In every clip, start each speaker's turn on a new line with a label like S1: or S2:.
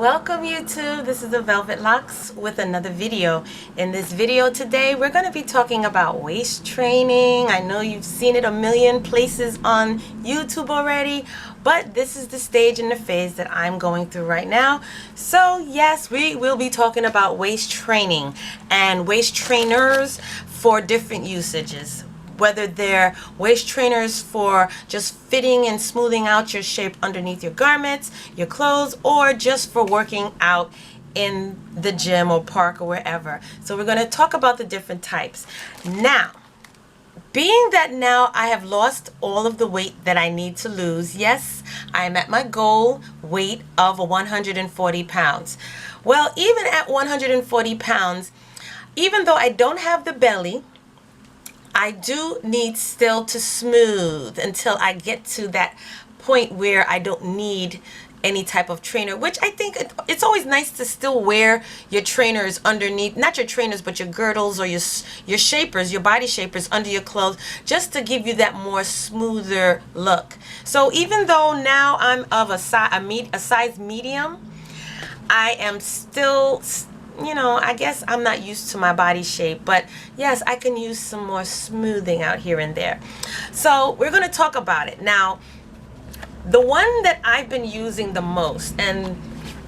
S1: Welcome YouTube, this is the Velvet Locks with another video. In this video today we're going to be talking about waist training. I know you've seen it a million places on YouTube already, but this is the stage and the phase that I'm going through right now. So yes, we will be talking about waist training and waist trainers for different usages. Whether they're waist trainers for just fitting and smoothing out your shape underneath your garments, your clothes, or just for working out in the gym or park or wherever. So we're going to talk about the different types. Now, being that now I have lost all of the weight that I need to lose, yes, I am at my goal weight of 140 pounds. Well, even at 140 pounds, even though I don't have the belly, I do need still to smooth until I get to that point where I don't need any type of trainer, which I think it's always nice to still wear your trainers underneath, not your trainers, but your girdles or your shapers, your body shapers under your clothes, just to give you that more smoother look. So even though now I'm of a size medium, I am still, you know, I guess I'm not used to my body shape, but yes, I can use some more smoothing out here and there. So we're going to talk about it. Now, the one that I've been using the most, and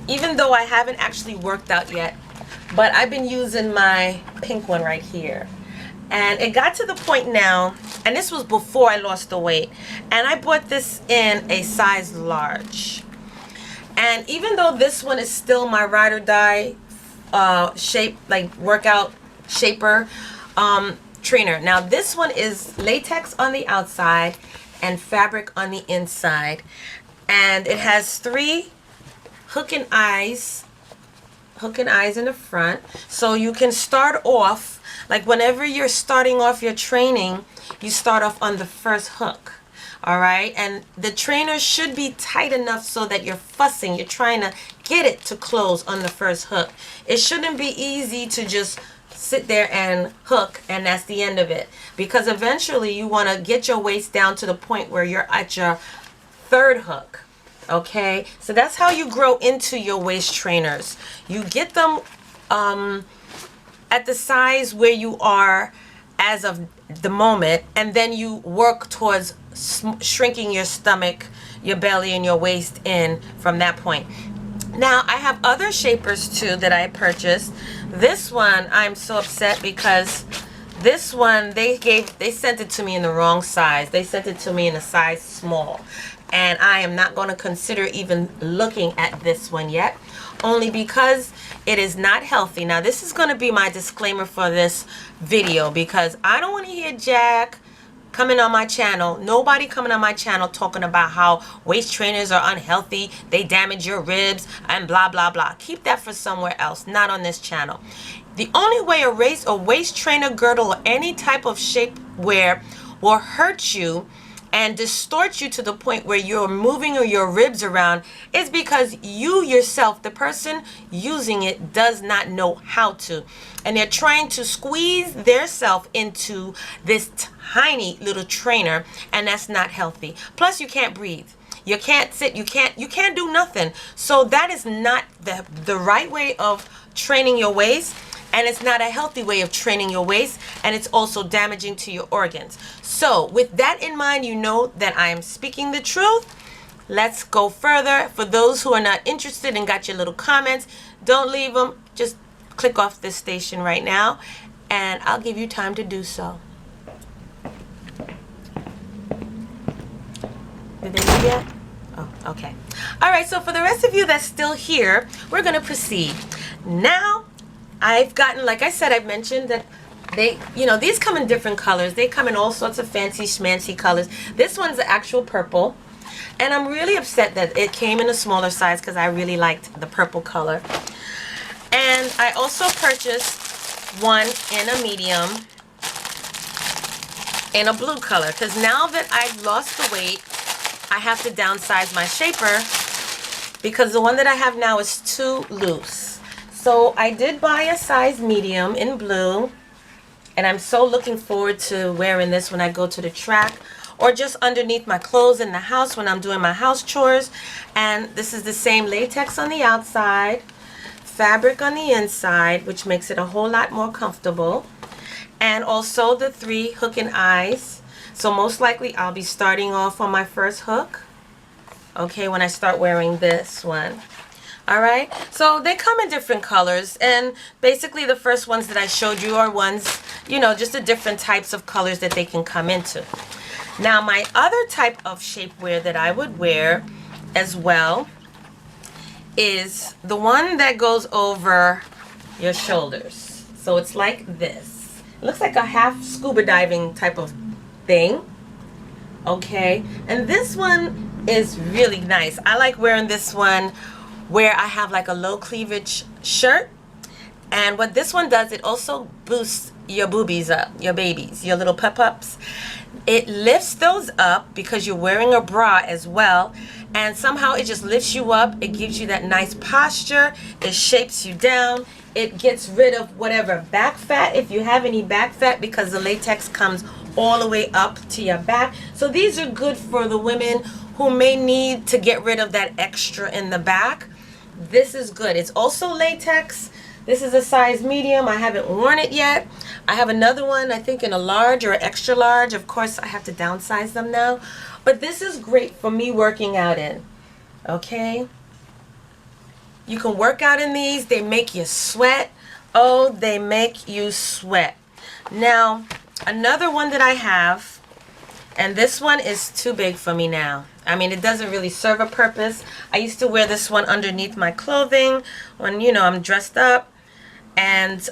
S1: even though I haven't actually worked out yet, but I've been using my pink one right here. And it got to the point now, and this was before I lost the weight, and I bought this in a size large. And even though this one is still my ride or die shape, like workout shaper trainer. Now this one is latex on the outside and fabric on the inside, and it has 3 hook and eyes in the front, so you can start off, like whenever you're starting off your training, you start off on the first hook. All right, and the trainer should be tight enough so that you're fussing, you're trying to get it to close on the first hook. It shouldn't be easy to just sit there and hook and that's the end of it, because eventually you want to get your waist down to the point where you're at your 3rd hook. Okay, so that's how you grow into your waist trainers. You get them at the size where you are as of the moment, and then you work towards shrinking your stomach, your belly, and your waist in from that point. Now I have other shapers too that I purchased. This one I'm so upset because this one they sent it to me in the wrong size. They sent it to me in a size small, and I am not going to consider even looking at this one yet, only because it is not healthy. Now this is going to be my disclaimer for this video, because I don't want to hear Jack coming on my channel, nobody coming on my channel talking about how waist trainers are unhealthy, they damage your ribs, and blah blah blah. Keep that for somewhere else, not on this channel. The only way a waist trainer, girdle, or any type of shapewear will hurt you and distort you to the point where you're moving your ribs around is because you yourself, the person using it, does not know how to, and they're trying to squeeze their self into this tiny little trainer, and that's not healthy. Plus you can't breathe, you can't sit, you can't do nothing. So that is not the right way of training your waist, and it's not a healthy way of training your waist, and it's also damaging to your organs. So with that in mind, you know that I am speaking the truth. Let's go further. For those who are not interested and got your little comments, don't leave them. Just click off this station right now, and I'll give you time to do so. Did they leave yet? Oh, okay. All right, so for the rest of you that's still here, we're going to proceed. Now, I've gotten, like I said, I've mentioned that they, you know, these come in different colors. They come in all sorts of fancy schmancy colors. This one's the actual purple, and I'm really upset that it came in a smaller size because I really liked the purple color. And I also purchased one in a medium in a blue color, because now that I've lost the weight, I have to downsize my shaper because the one that I have now is too loose. So I did buy a size medium in blue, and I'm so looking forward to wearing this when I go to the track or just underneath my clothes in the house when I'm doing my house chores. And this is the same latex on the outside, fabric on the inside, which makes it a whole lot more comfortable. And also the 3 hook and eyes. So most likely I'll be starting off on my first hook, okay, when I start wearing this one. Alright, so they come in different colors, and basically the first ones that I showed you are ones, you know, just the different types of colors that they can come into. Now my other type of shapewear that I would wear as well is the one that goes over your shoulders. So it's like this. It looks like a half scuba diving type of thing. Okay, and this one is really nice. I like wearing this one where I have like a low cleavage shirt. And what this one does, it also boosts your boobies up, your babies, your little pep-ups. It lifts those up because you're wearing a bra as well. And somehow it just lifts you up. It gives you that nice posture. It shapes you down. It gets rid of whatever back fat, if you have any back fat, because the latex comes all the way up to your back. So these are good for the women who may need to get rid of that extra in the back. This is good. It's also latex. This is a size medium. I haven't worn it yet. I have another one, I think in a large or extra large. Of course, I have to downsize them now. But this is great for me working out in. Okay? You can work out in these. They make you sweat. Oh, they make you sweat. Now, another one that I have, and this one is too big for me now. I mean, it doesn't really serve a purpose. I used to wear this one underneath my clothing when, you know, I'm dressed up. And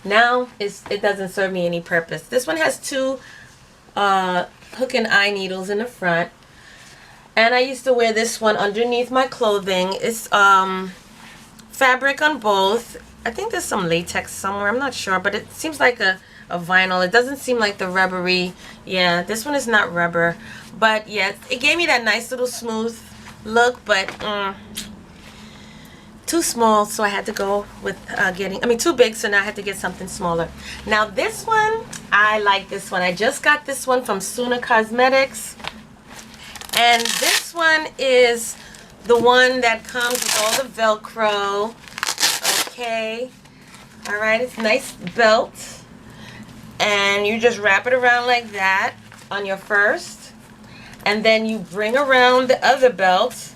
S1: now it doesn't serve me any purpose. This one has 2 hook and eye needles in the front. And I used to wear this one underneath my clothing. It's fabric on both. I think there's some latex somewhere. I'm not sure, but it seems like a vinyl. It doesn't seem like the rubbery. Yeah, this one is not rubber. But yeah, it gave me that nice little smooth look, but too small, so I had to go with too big, so now I had to get something smaller. Now this one, I like this one. I just got this one from Suna Cosmetics. And this one is the one that comes with all the Velcro. Okay. Alright, it's a nice belt. And you just wrap it around like that on your first. And then you bring around the other belt.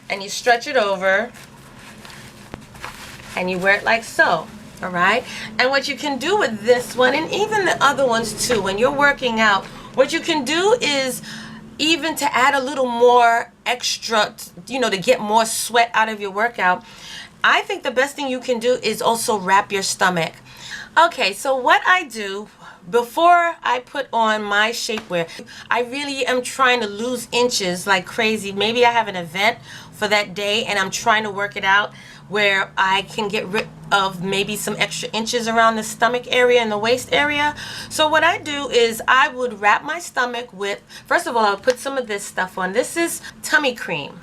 S1: And you stretch it over. And you wear it like so. Alright? And what you can do with this one, and even the other ones too, when you're working out, what you can do is even to add a little more extra, you know, to get more sweat out of your workout. I think the best thing you can do is also wrap your stomach. Okay, so what I do before I put on my shapewear, I really am trying to lose inches like crazy. Maybe I have an event for that day and I'm trying to work it out where I can get rid of maybe some extra inches around the stomach area and the waist area. So what I do is I would wrap my stomach with, first of all, I'll put some of this stuff on. This is tummy cream.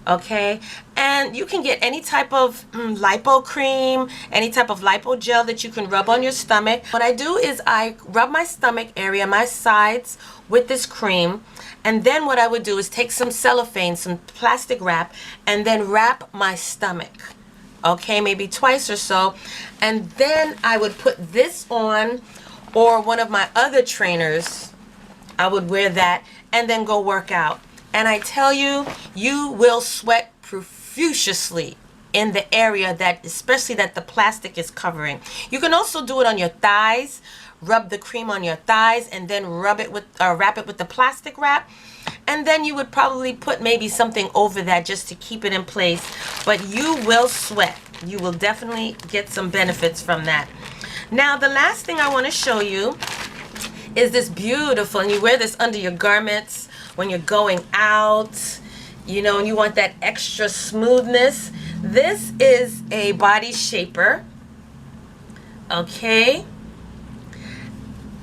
S1: Okay, and you can get any type of lipo cream, any type of lipo gel that you can rub on your stomach. What I do is I rub my stomach area, my sides, with this cream, and then what I would do is take some cellophane, some plastic wrap, and then wrap my stomach. Okay, maybe twice or so, and then I would put this on, or one of my other trainers. I would wear that and then go work out. And I tell you, you will sweat profusely in the area that, especially that the plastic is covering. You can also do it on your thighs. Rub the cream on your thighs and then rub it with, wrap it with the plastic wrap. And then you would probably put maybe something over that just to keep it in place. But you will sweat. You will definitely get some benefits from that. Now, the last thing I want to show you is this beautiful, and you wear this under your garments when you're going out, you know, and you want that extra smoothness. This is a body shaper, okay,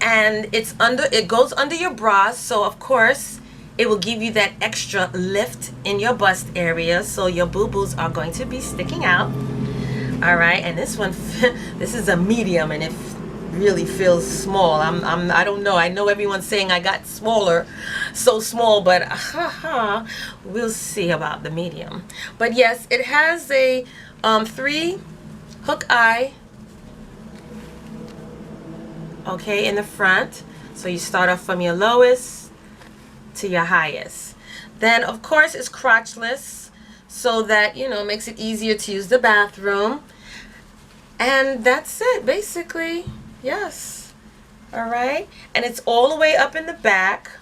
S1: and it goes under your bra, so of course it will give you that extra lift in your bust area, so your boo-boos are going to be sticking out. All right, and this one, this is a medium, and it really feels small. I don't know. I know everyone's saying I got smaller, so small, but we'll see about the medium. But yes, it has a 3 hook eye, okay, in the front. So you start off from your lowest to your highest. Then of course it's crotchless, so that, you know, makes it easier to use the bathroom. And that's it, basically. Yes. All right. And it's all the way up in the back,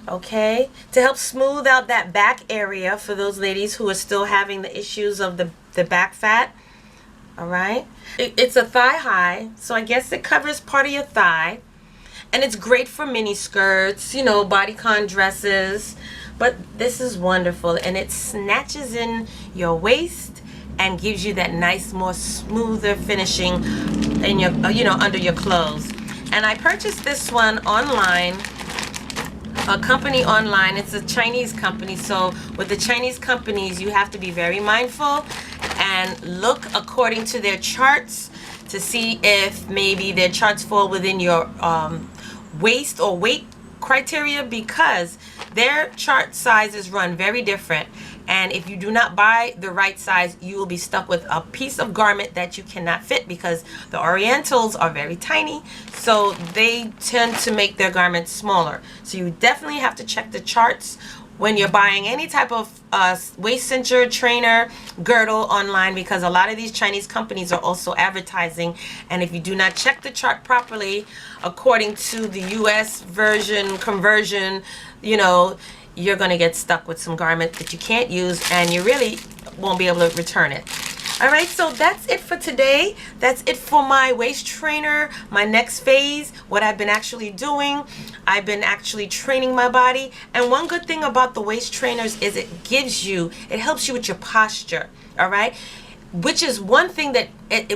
S1: okay, to help smooth out that back area for those ladies who are still having the issues of the back fat. All right. It's a thigh high, so I guess it covers part of your thigh. And it's great for mini skirts, you know, bodycon dresses. But this is wonderful, and it snatches in your waist and gives you that nice, more smoother finishing in your, you know, under your clothes. And I purchased this one online, a company online. It's a Chinese company, so with the Chinese companies, you have to be very mindful and look according to their charts to see if maybe their charts fall within your waist or weight criteria, because their chart sizes run very different, and if you do not buy the right size, you will be stuck with a piece of garment that you cannot fit, because the Orientals are very tiny, so they tend to make their garments smaller. So you definitely have to check the charts when you're buying any type of waist cincher, trainer, girdle online, because a lot of these Chinese companies are also advertising, and if you do not check the chart properly according to the US version conversion, you know, you're going to get stuck with some garment that you can't use, and you really won't be able to return it. All right, so that's it for today. That's it for my waist trainer, my next phase, what I've been actually doing. I've been actually training my body. And one good thing about the waist trainers is it helps you with your posture, all right? Which is one thing that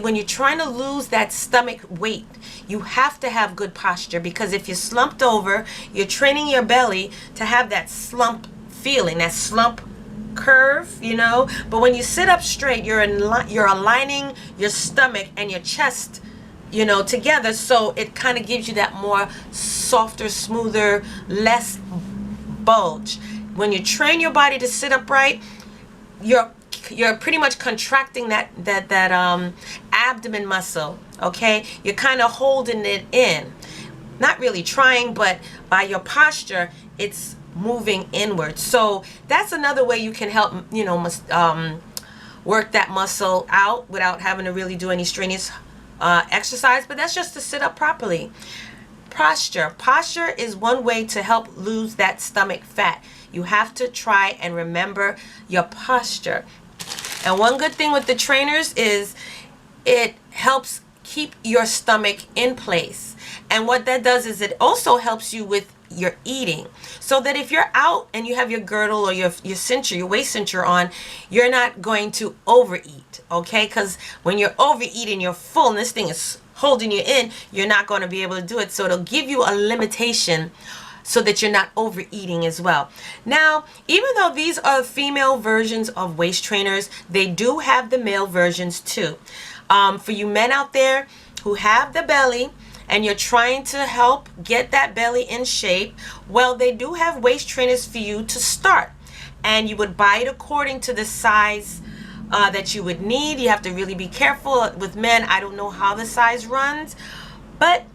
S1: when you're trying to lose that stomach weight, you have to have good posture, because if you're slumped over, you're training your belly to have that slump feeling, that slump curve, you know. But when you sit up straight, you're aligning your stomach and your chest, you know, together, so it kind of gives you that more softer, smoother, less bulge. When you train your body to sit upright, you're pretty much contracting that abdomen muscle, okay? You're kind of holding it in, not really trying, but by your posture, it's moving inward. So that's another way you can help, you know, work that muscle out without having to really do any strenuous exercise. But that's just to sit up properly. Posture is one way to help lose that stomach fat. You have to try and remember your posture. And one good thing with the trainers is it helps keep your stomach in place. And what that does is it also helps you with your eating, so that if you're out and you have your girdle or your cincher, your waist cincher on, you're not going to overeat, okay? Because when you're overeating, you're full and this thing is holding you in, you're not going to be able to do it. So it'll give you a limitation so that you're not overeating as well. Now, even though these are female versions of waist trainers, they do have the male versions too. For you men out there who have the belly and you're trying to help get that belly in shape, well, they do have waist trainers for you to start. And you would buy it according to the size that you would need. You have to really be careful. With men, I don't know how the size runs, but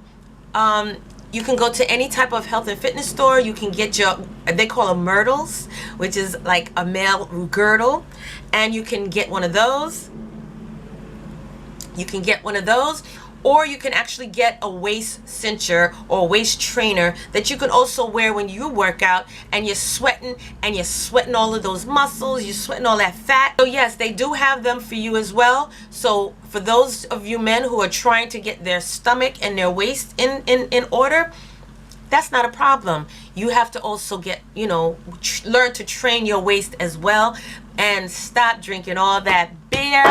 S1: you can go to any type of health and fitness store. You can get they call them Girdles, which is like a male girdle, and you can get one of those. Or you can actually get a waist cincher or a waist trainer that you can also wear when you work out and you're sweating all of those muscles, you're sweating all that fat. So yes, they do have them for you as well. So for those of you men who are trying to get their stomach and their waist in order, that's not a problem. You have to also get, you know, learn to train your waist as well, and stop drinking all that beer.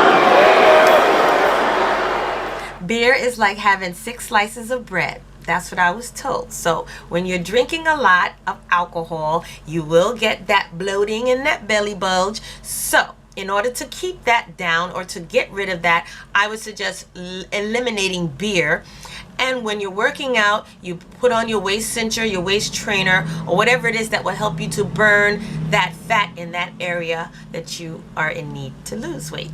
S1: Beer is like having 6 slices of bread. That's what I was told. So when you're drinking a lot of alcohol, you will get that bloating and that belly bulge. So in order to keep that down or to get rid of that, I would suggest eliminating beer And when you're working out, you put on your waist cincher, your waist trainer, or whatever it is that will help you to burn that fat in that area that you are in need to lose weight.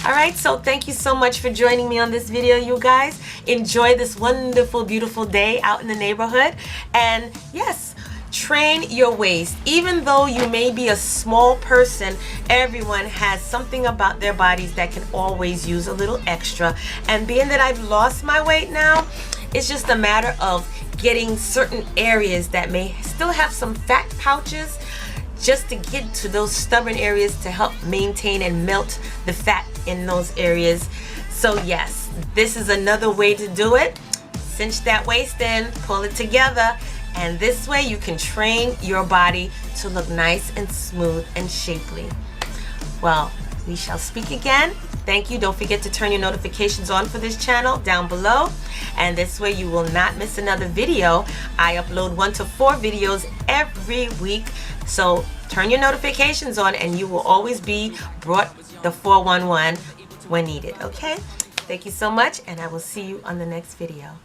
S1: Alright, so thank you so much for joining me on this video, you guys. Enjoy this wonderful, beautiful day out in the neighborhood. And yes, train your waist. Even though you may be a small person, everyone has something about their bodies that can always use a little extra. And being that I've lost my weight now, it's just a matter of getting certain areas that may still have some fat pouches, just to get to those stubborn areas to help maintain and melt the fat in those areas. So yes, this is another way to do it. Cinch that waist in, pull it together, and this way you can train your body to look nice and smooth and shapely. Well, we shall speak again. Thank you. Don't forget to turn your notifications on for this channel down below, and this way you will not miss another video. I upload 1 to 4 videos every week, so turn your notifications on and you will always be brought the 411 when needed. Okay, thank you so much, and I will see you on the next video.